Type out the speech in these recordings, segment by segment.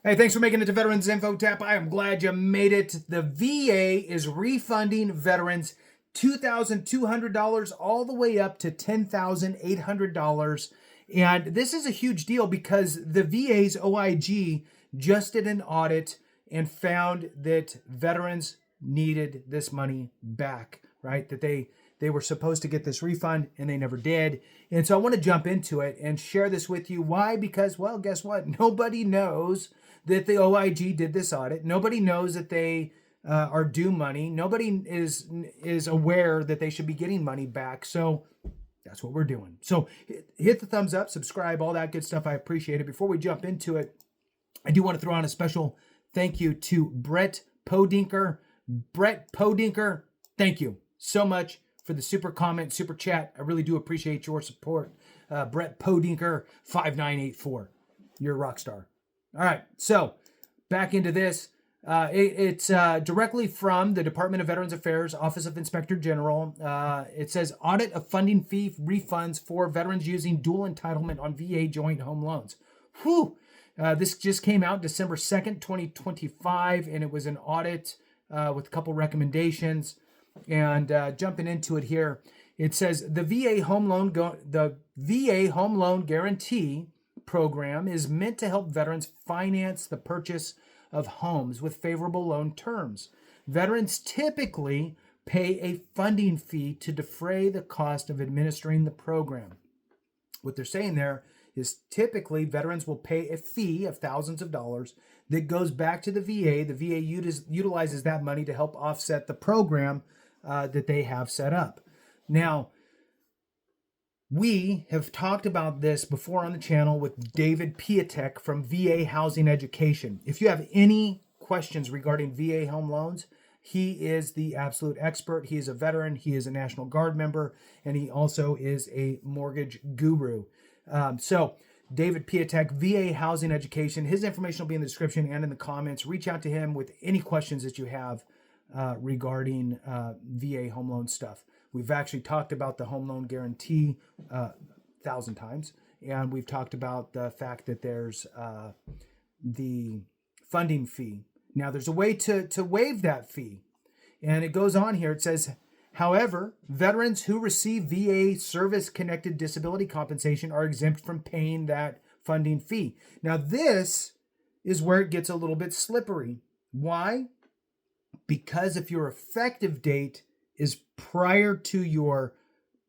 Hey, thanks for making it to Veterans Info Tap. I am glad you made it. The VA is refunding veterans $2,200 all the way up to $10,800. And this is a huge deal because the VA's OIG just did an audit and found that veterans needed this money back, right? That they were supposed to get this refund and they never did. And so I want to jump into it and share this with you. Why? Because, well, guess what? Nobody knows that the OIG did this audit. Nobody knows that they are due money. Nobody is aware that they should be getting money back. So that's what we're doing. So hit the thumbs up, subscribe, all that good stuff. I appreciate it. Before we jump into it, I do want to throw on a special thank you to Brett Podinker. Brett Podinker, thank you so much for the super comment, super chat. I really do appreciate your support. Brett Podinker, 5984. You're a rock star. All right, so back into this. It's directly from the Department of Veterans Affairs, Office of Inspector General. It says, audit of funding fee refunds for veterans using dual entitlement on VA joint home loans. Whew. This just came out December 2nd, 2025, and it was an audit with a couple recommendations. And jumping into it here, it says the VA home loan guarantee program is meant to help veterans finance the purchase of homes with favorable loan terms. Veterans typically pay a funding fee to defray the cost of administering the program. What they're saying there is typically veterans will pay a fee of thousands of dollars that goes back to the VA. The VA utilizes that money to help offset the program that they have set up. Now, we have talked about this before on the channel with David Piatek from VA Housing Education. If you have any questions regarding VA home loans, he is the absolute expert. He is a veteran. He is a National Guard member, and he also is a mortgage guru. So David Piatek, VA Housing Education. His information will be in the description and in the comments. Reach out to him with any questions that you have regarding VA home loan stuff. We've actually talked about the home loan guarantee 1,000 times, and we've talked about the fact that there's the funding fee. Now, there's a way to waive that fee, and it goes on here. It says, however, veterans who receive VA service-connected disability compensation are exempt from paying that funding fee. Now, this is where it gets a little bit slippery. Why? Because if your effective date is prior to your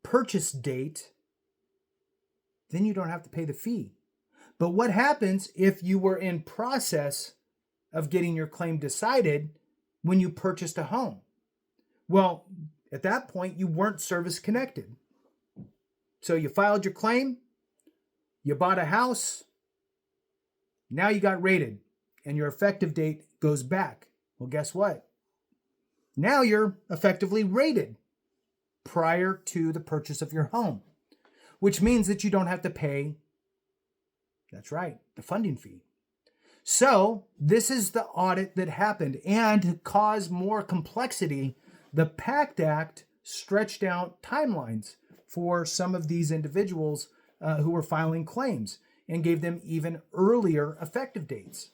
purchase date, then you don't have to pay the fee. But what happens if you were in process of getting your claim decided when you purchased a home? Well, at that point, you weren't service connected. So you filed your claim, you bought a house, now you got rated, and your effective date goes back. Well, guess what? Now you're effectively rated prior to the purchase of your home, which means that you don't have to pay, that's right, the funding fee. So this is the audit that happened, and to cause more complexity, the PACT Act stretched out timelines for some of these individuals who were filing claims and gave them even earlier effective dates.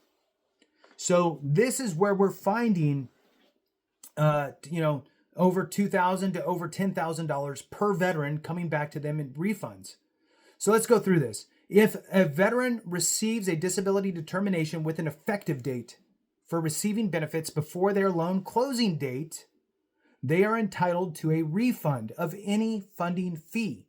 So this is where we're finding over $2,000 to over $10,000 per veteran coming back to them in refunds. So let's go through this. If a veteran receives a disability determination with an effective date for receiving benefits before their loan closing date, they are entitled to a refund of any funding fee.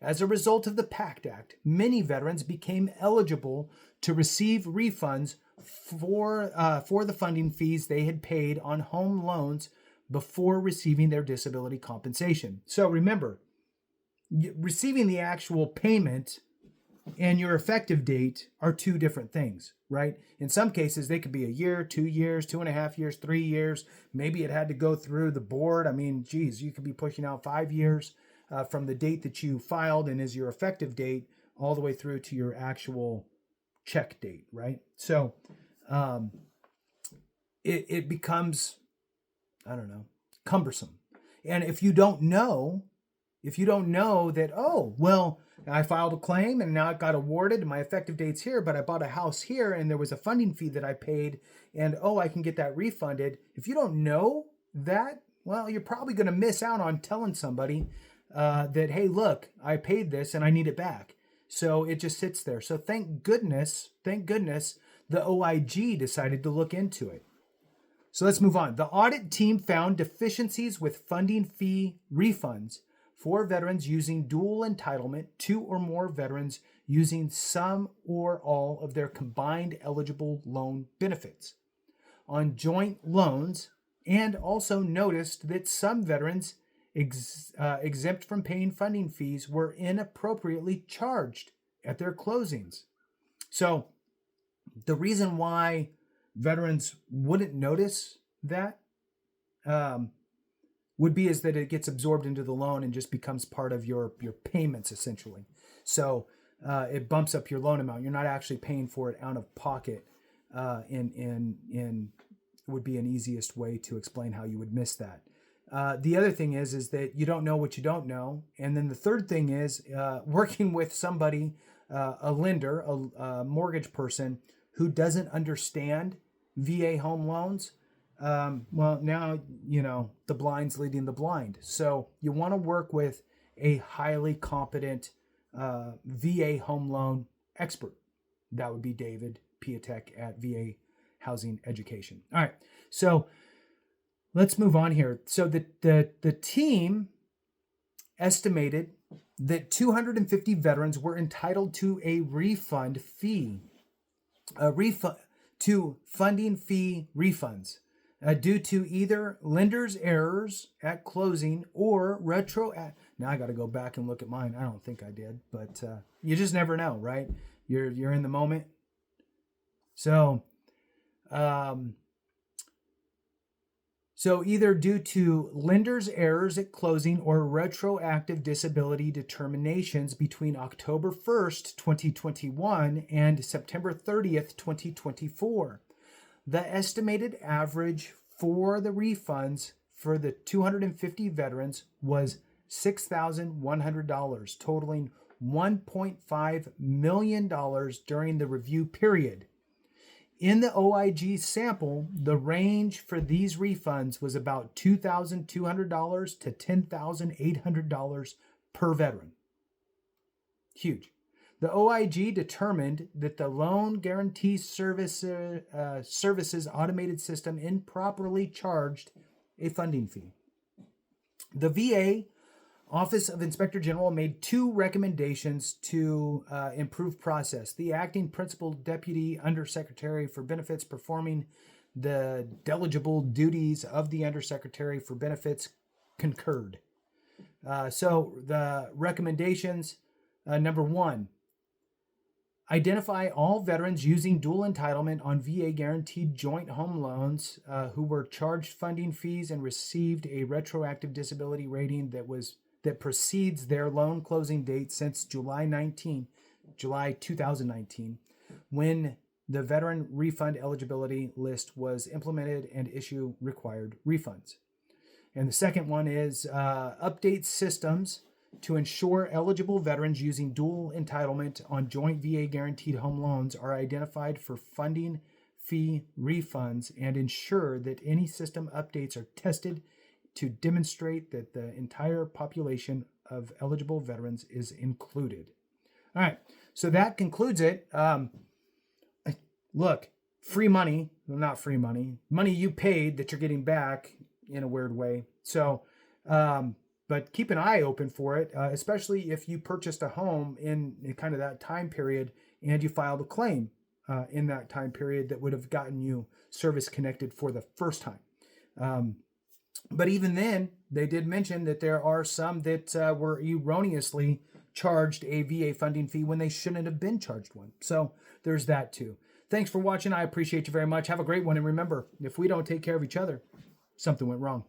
As a result of the PACT Act, many veterans became eligible to receive refunds for the funding fees they had paid on home loans before receiving their disability compensation. So remember, receiving the actual payment and your effective date are two different things, right? In some cases, they could be a year, 2 years, 2.5 years, 3 years. Maybe it had to go through the board. I mean, geez, you could be pushing out 5 years from the date that you filed and is your effective date all the way through to your actual check date, right? So it becomes, I don't know, cumbersome. And if you don't know if you don't know that, oh, well, I filed a claim and now it got awarded and my effective date's here, but I bought a house here and there was a funding fee that I paid and, oh, I can get that refunded. If you don't know that, well, you're probably going to miss out on telling somebody that, hey, look, I paid this and I need it back. So it just sits there. So thank goodness, the OIG decided to look into it. So let's move on. The audit team found deficiencies with funding fee refunds for veterans using dual entitlement, 2 or more veterans using some or all of their combined eligible loan benefits on joint loans, and also noticed that some veterans exempt from paying funding fees were inappropriately charged at their closings. So the reason why veterans wouldn't notice that would be is that it gets absorbed into the loan and just becomes part of your payments essentially. So it bumps up your loan amount. You're not actually paying for it out of pocket. In would be an easiest way to explain how you would miss that. The other thing is that you don't know what you don't know. And then the third thing is working with somebody, a lender, a mortgage person who doesn't understand VA home loans. Well, now, the blind's leading the blind. So you want to work with a highly competent VA home loan expert. That would be David Piatek at VA Housing Education. All right, so let's move on here. So the team estimated that 250 veterans were entitled to a refund fee, to funding fee refunds due to either lender's errors at closing or now I got to go back and look at mine. I don't think I did, but you just never know, right? You're in the moment. So either due to lender's errors at closing or retroactive disability determinations between October 1st, 2021 and September 30th, 2024. The estimated average for the refunds for the 250 veterans was $6,100, totaling $1.5 million during the review period. In the OIG sample, the range for these refunds was about $2,200 to $10,800 per veteran. Huge. The OIG determined that the Loan Guarantee Services automated system improperly charged a funding fee. The VA Office of Inspector General made 2 recommendations to improve process. The acting principal deputy undersecretary for benefits performing the delegible duties of the undersecretary for benefits concurred. So the recommendations, number 1, identify all veterans using dual entitlement on VA guaranteed joint home loans who were charged funding fees and received a retroactive disability rating that precedes their loan closing date since July 2019, when the veteran refund eligibility list was implemented and issue required refunds. And the second one is update systems to ensure eligible veterans using dual entitlement on joint VA guaranteed home loans are identified for funding fee refunds and ensure that any system updates are tested to demonstrate that the entire population of eligible veterans is included. All right, so that concludes it. Look, free money, well, not free money you paid that you're getting back in a weird way. So, but keep an eye open for it, especially if you purchased a home in kind of that time period and you filed a claim in that time period that would have gotten you service connected for the first time. But even then, they did mention that there are some that were erroneously charged a VA funding fee when they shouldn't have been charged one. So there's that too. Thanks for watching. I appreciate you very much. Have a great one. And remember, if we don't take care of each other, something went wrong.